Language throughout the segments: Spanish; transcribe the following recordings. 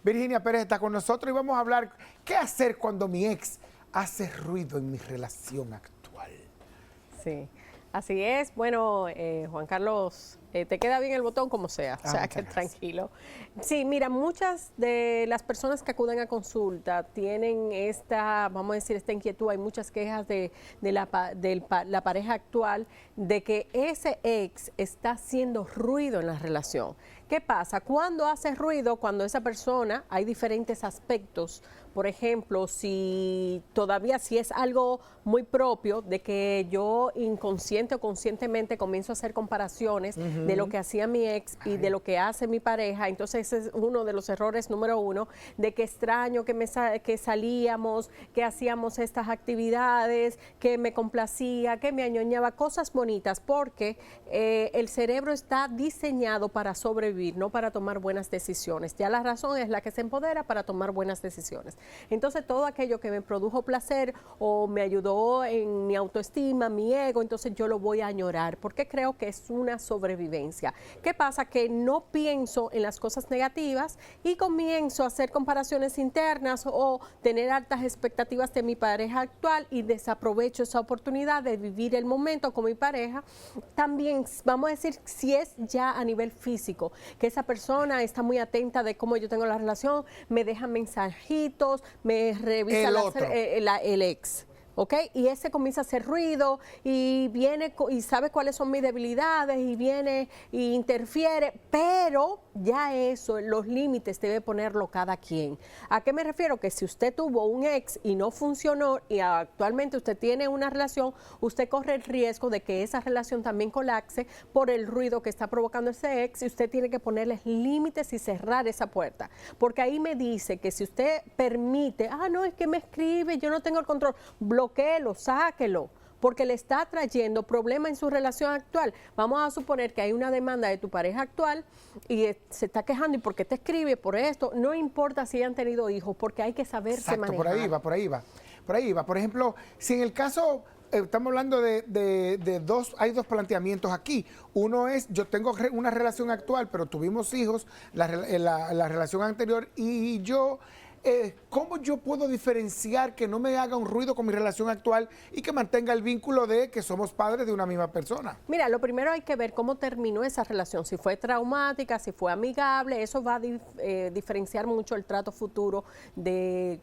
Virginia Pérez está con nosotros y vamos a hablar qué hacer cuando mi ex hace ruido en mi relación actual. Sí, así es. Bueno, Juan Carlos, te queda bien el botón como sea, o sea que tranquilo. Sí, mira, muchas de las personas que acuden a consulta tienen esta, vamos a decir, esta inquietud. Hay muchas quejas de la pareja actual de que ese ex está haciendo ruido en la relación. ¿Qué pasa? Cuando hace ruido, cuando esa persona, hay diferentes aspectos. Por ejemplo, si es algo muy propio de que yo inconsciente o conscientemente comienzo a hacer comparaciones de lo que hacía mi ex y de lo que hace mi pareja, entonces ese es uno de los errores número uno, de que extraño que salíamos, que hacíamos estas actividades, que me complacía, que me añoñaba, cosas bonitas, porque el cerebro está diseñado para sobrevivir, no para tomar buenas decisiones. Ya la razón es la que se empodera para tomar buenas decisiones. Entonces todo aquello que me produjo placer o me ayudó en mi autoestima, mi ego, entonces yo lo voy a añorar porque creo que es una sobrevivencia. ¿Qué pasa? Que no pienso en las cosas negativas y comienzo a hacer comparaciones internas o tener altas expectativas de mi pareja actual y desaprovecho esa oportunidad de vivir el momento con mi pareja. También vamos a decir si es ya a nivel físico, que esa persona está muy atenta de cómo yo tengo la relación, me deja mensajitos, me revisa el ex. ¿Ok? Y ese comienza a hacer ruido y viene y sabe cuáles son mis debilidades y viene y interfiere, pero ya eso, los límites debe ponerlo cada quien. ¿A qué me refiero? Que si usted tuvo un ex y no funcionó y actualmente usted tiene una relación, usted corre el riesgo de que esa relación también colapse por el ruido que está provocando ese ex y usted tiene que ponerles límites y cerrar esa puerta. Porque ahí me dice que si usted permite, no, es que me escribe, yo no tengo el control, bloquéelo, sáquelo, porque le está trayendo problemas en su relación actual. Vamos a suponer que hay una demanda de tu pareja actual y se está quejando y por qué te escribe, por esto, no importa si hayan tenido hijos, porque hay que saberse manejar. Por ahí va. Por ejemplo, si en el caso, estamos hablando hay dos planteamientos aquí. Uno es, yo tengo una relación actual, pero tuvimos hijos, la relación anterior, y yo... ¿cómo yo puedo diferenciar que no me haga un ruido con mi relación actual y que mantenga el vínculo de que somos padres de una misma persona? Mira, lo primero hay que ver cómo terminó esa relación, si fue traumática, si fue amigable, eso va a diferenciar mucho el trato futuro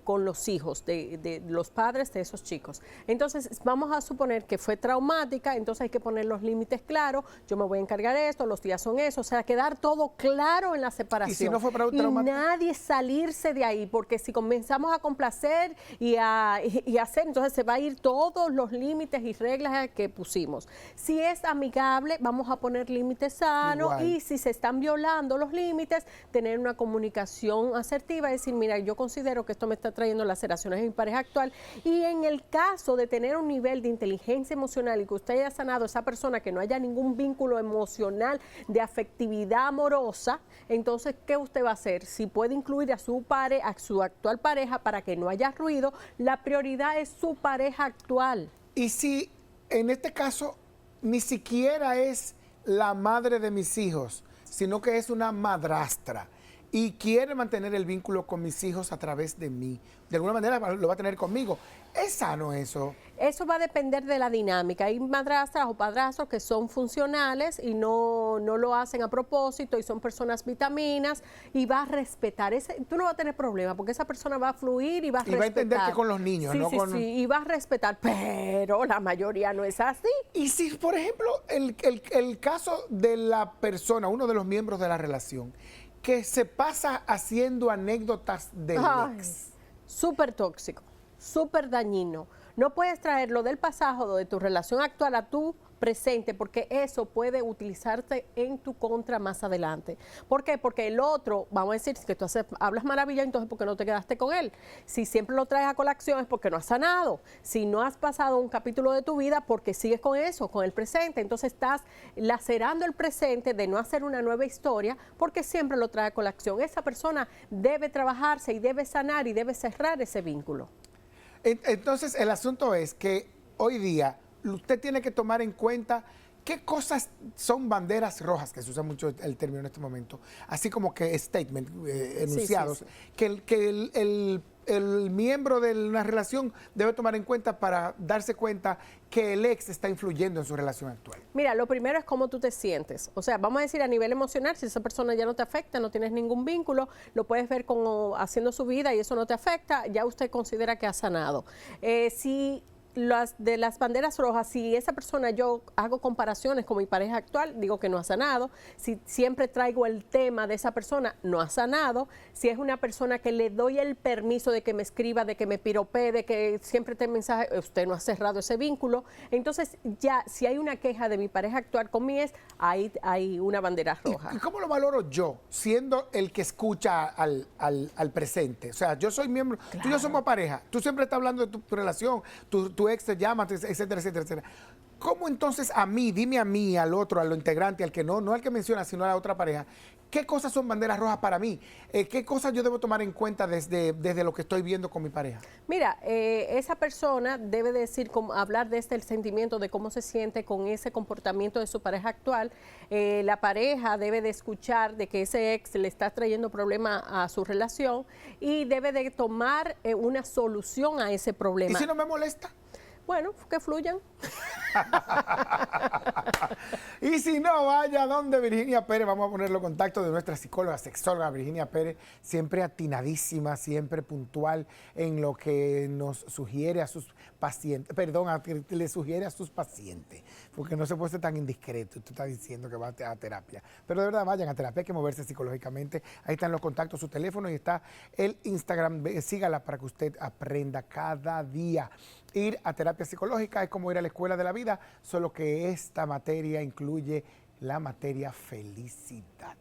con los hijos, de los padres de esos chicos. Entonces, vamos a suponer que fue traumática, entonces hay que poner los límites claros, yo me voy a encargar de esto, los días son eso, o sea, quedar todo claro en la separación. ¿Y si no fue para un traumático? Y nadie salirse de ahí, porque si comenzamos a complacer y hacer, entonces se va a ir todos los límites y reglas que pusimos. Si es amigable, vamos a poner límites sanos. Y si se están violando los límites, tener una comunicación asertiva, decir, mira, yo considero que esto me está trayendo laceraciones en mi pareja actual, y en el caso de tener un nivel de inteligencia emocional y que usted haya sanado a esa persona, que no haya ningún vínculo emocional de afectividad amorosa, entonces, ¿qué usted va a hacer? Si puede incluir a su actual pareja para que no haya ruido, la prioridad es su pareja actual. Y si en este caso ni siquiera es la madre de mis hijos, sino que es una madrastra y quiere mantener el vínculo con mis hijos a través de mí, de alguna manera lo va a tener conmigo, ¿es sano eso? Eso va a depender de la dinámica. Hay madrastras o padrastros que son funcionales y no lo hacen a propósito y son personas vitaminas y va a respetar. Tú no vas a tener problema porque esa persona va a fluir y va a respetar. Y va a entender que con los niños, sí, ¿no? Sí, y va a respetar, pero la mayoría no es así. Y si, por ejemplo, el caso de la persona, uno de los miembros de la relación, que se pasa haciendo anécdotas del ex. Súper tóxico, súper dañino. No puedes traerlo del pasado o de tu relación actual a tu presente, porque eso puede utilizarse en tu contra más adelante. ¿Por qué? Porque el otro, vamos a decir, que tú hablas maravilla, entonces ¿por qué no te quedaste con él? Si siempre lo traes a colación es porque no has sanado. Si no has pasado un capítulo de tu vida, porque sigues con eso, con el presente. Entonces estás lacerando el presente de no hacer una nueva historia porque siempre lo trae a colación. Esa persona debe trabajarse y debe sanar y debe cerrar ese vínculo. Entonces, el asunto es que hoy día usted tiene que tomar en cuenta ¿qué cosas son banderas rojas, que se usa mucho el término en este momento? Así como que statement, enunciados, Sí, sí. que el miembro de una relación debe tomar en cuenta para darse cuenta que el ex está influyendo en su relación actual. Mira, lo primero es cómo tú te sientes. O sea, vamos a decir a nivel emocional, si esa persona ya no te afecta, no tienes ningún vínculo, lo puedes ver como haciendo su vida y eso no te afecta, ya usted considera que ha sanado. Si de las banderas rojas, si esa persona, yo hago comparaciones con mi pareja actual, digo que no ha sanado. Si siempre traigo el tema de esa persona, no ha sanado. Si es una persona que le doy el permiso de que me escriba, de que me piropee, de que siempre te mensaje, usted no ha cerrado ese vínculo. Entonces, ya, si hay una queja de mi pareja actual con mi ex, ahí hay una bandera roja. ¿Y cómo lo valoro yo, siendo el que escucha al presente? O sea, yo soy miembro, tú y yo somos pareja, tú siempre estás hablando de tu relación, tu ex te llama, etcétera, etcétera, etcétera. ¿Cómo entonces a mí, dime a mí, al otro, al integrante, al que no al que menciona, sino a la otra pareja, qué cosas son banderas rojas para mí? ¿Qué cosas yo debo tomar en cuenta desde lo que estoy viendo con mi pareja? Mira, esa persona debe decir, hablar desde el sentimiento de cómo se siente con ese comportamiento de su pareja actual. La pareja debe de escuchar de que ese ex le está trayendo problema a su relación y debe de tomar una solución a ese ¿Y problema. si no me molesta? Bueno, que fluyan. Y si no, vaya donde Virginia Pérez, vamos a poner los contactos de nuestra psicóloga, sexóloga Virginia Pérez, siempre atinadísima, siempre puntual en lo que nos sugiere a sus pacientes, le sugiere a sus pacientes, porque no se puede ser tan indiscreto, tú estás diciendo que va a terapia, pero de verdad vayan a terapia, hay que moverse psicológicamente, ahí están los contactos, su teléfono y está el Instagram, sígala para que usted aprenda cada día. Ir a terapia psicológica es como ir a la escuela de la vida, solo que esta materia incluye la materia felicidad.